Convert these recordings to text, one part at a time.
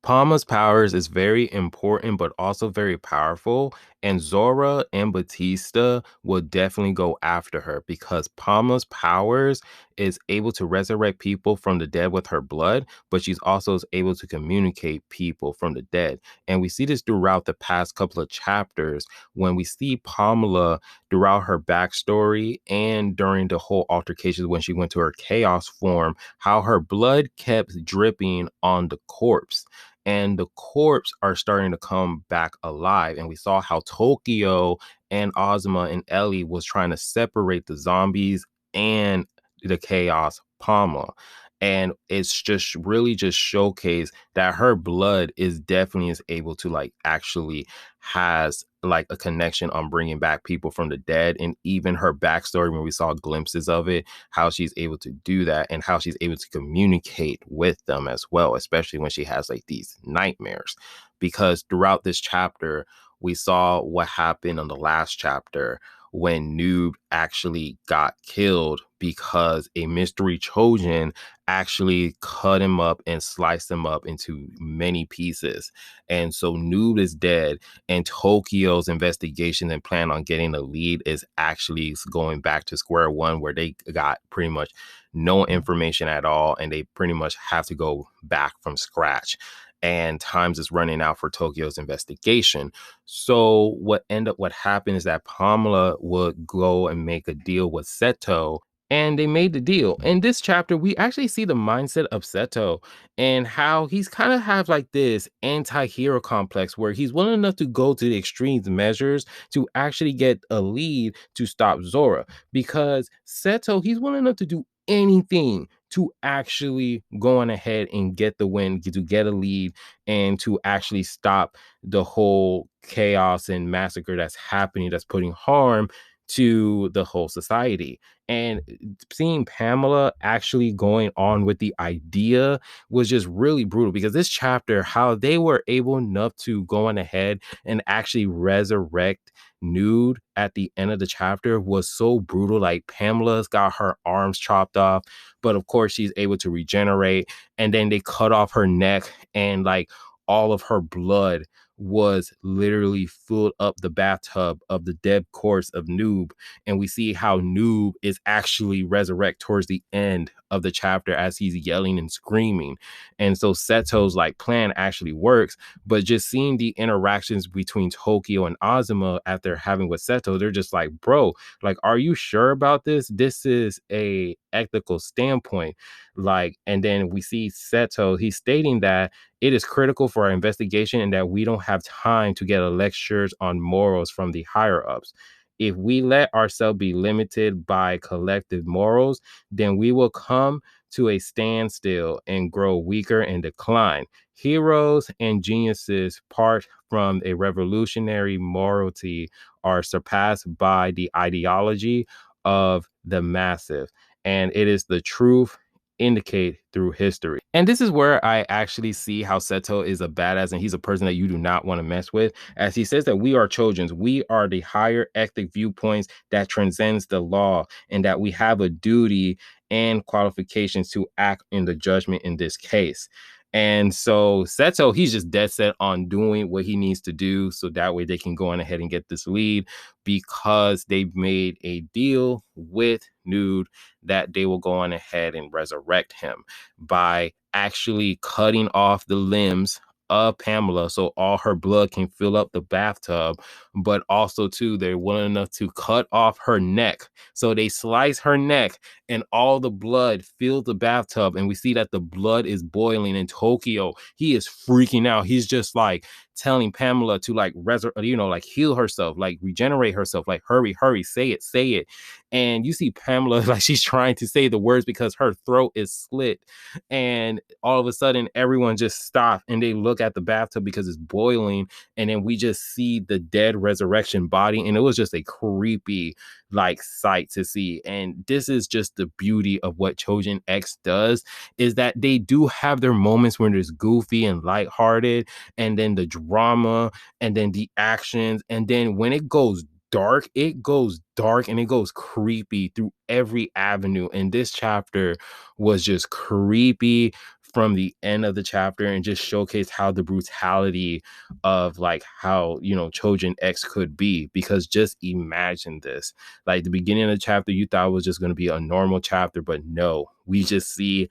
Palma's powers is very important, but also very powerful. And Zora and Batista will definitely go after her because Palma's powers is able to resurrect people from the dead with her blood, but she's also able to communicate people from the dead. And we see this throughout the past couple of chapters when we see Pamela throughout her backstory and during the whole altercations when she went to her chaos form, how her blood kept dripping on the corpse and the corpse are starting to come back alive. And we saw how Tokyo and Ozma and Ellie was trying to separate the zombies and the chaos Palma. And it's just really just showcase that her blood is definitely is able to like actually has like a connection on bringing back people from the dead. And even her backstory when we saw glimpses of it, how she's able to do that and how she's able to communicate with them as well, especially when she has like these nightmares. Because throughout this chapter, we saw what happened on the last chapter when Noob actually got killed because a mystery Choujin actually cut him up and sliced him up into many pieces. And so Noob is dead, and Tokyo's investigation and plan on getting a lead is actually going back to square one, where they got pretty much no information at all, and they pretty much have to go back from scratch. And times is running out for Tokyo's investigation. So what happened is that Pamela would go and make a deal with Seto, and they made the deal. In this chapter, we actually see the mindset of Seto and how he's kind of have like this anti-hero complex where he's willing enough to go to the extreme measures to actually get a lead to stop Zora, because Seto, he's willing enough to do anything to actually go on ahead and get the win, to get a lead, and to actually stop the whole chaos and massacre that's happening, that's putting harm to the whole society. And seeing Pamela actually going on with the idea was just really brutal, because this chapter, how they were able enough to go on ahead and actually resurrect Nude at the end of the chapter was so brutal. Like, Pamela's got her arms chopped off, but of course she's able to regenerate, and then they cut off her neck, and like all of her blood was literally filled up the bathtub of the dead corpse of Noob. And we see how Noob is actually resurrect towards the end of the chapter as he's yelling and screaming. And so Seto's like plan actually works, but just seeing the interactions between Tokyo and Azuma after having with Seto, they're just like, bro, like, are you sure about this? This is a ethical standpoint. Like, and then we see Seto, he's stating that it is critical for our investigation and that we don't have time to get lectures on morals from the higher ups. If we let ourselves be limited by collective morals, then we will come to a standstill and grow weaker and decline. Heroes and geniuses, part from a revolutionary morality, are surpassed by the ideology of the massive. And it is the truth indicate through history. And this is where I actually see how Seto is a badass and he's a person that you do not want to mess with. As he says that we are Chojins, we are the higher ethic viewpoints that transcends the law, and that we have a duty and qualifications to act in the judgment in this case. And so Seto, he's just dead set on doing what he needs to do so that way they can go on ahead and get this lead, because they've made a deal with Nude that they will go on ahead and resurrect him by actually cutting off the limbs of Pamela so all her blood can fill up the bathtub. But also too, they're willing enough to cut off her neck, so they slice her neck and all the blood fills the bathtub, and we see that the blood is boiling. In Tokyo, he is freaking out. He's just like telling Pamela to like like heal herself, like regenerate herself, like hurry, say it. And you see Pamela like she's trying to say the words because her throat is slit, and all of a sudden everyone just stops and they look at the bathtub because it's boiling, and then we just see the dead resurrection body, and it was just a creepy like sight to see. And this is just the beauty of what Choujin X does, is that they do have their moments when it's goofy and lighthearted, and then the drama, and then the actions, and then when it goes dark, it goes dark and it goes creepy through every avenue. And this chapter was just creepy from the end of the chapter and just showcase how the brutality of like how, you know, Choujin X could be. Because just imagine this, like the beginning of the chapter you thought was just going to be a normal chapter, but no, we just see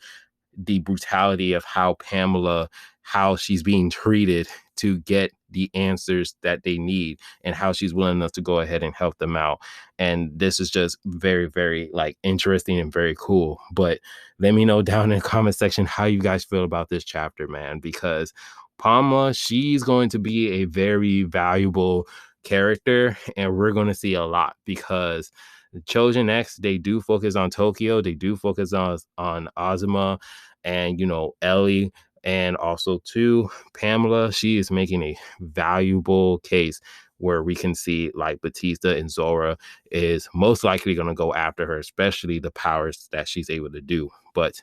the brutality of how Pamela, how she's being treated to get the answers that they need, and how she's willing enough to go ahead and help them out. And this is just very, very like interesting and very cool. But let me know down in the comment section how you guys feel about this chapter, man, because Pamela, she's going to be a very valuable character, and we're going to see a lot because the Chosen X, they do focus on Tokyo, they do focus on Azuma, and you know, Ellie, and also too Pamela. She is making a valuable case where we can see like Batista and Zora is most likely going to go after her, especially the powers that she's able to do. But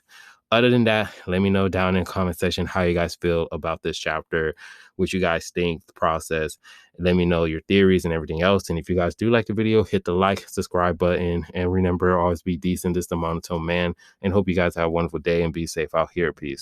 other than that, let me know down in the comment section how you guys feel about this chapter, what you guys think, the process. Let me know your theories and everything else. And if you guys do like the video, hit the like, subscribe button, and remember, always be decent. This is the Monotone Man, and hope you guys have a wonderful day and be safe out here. Peace.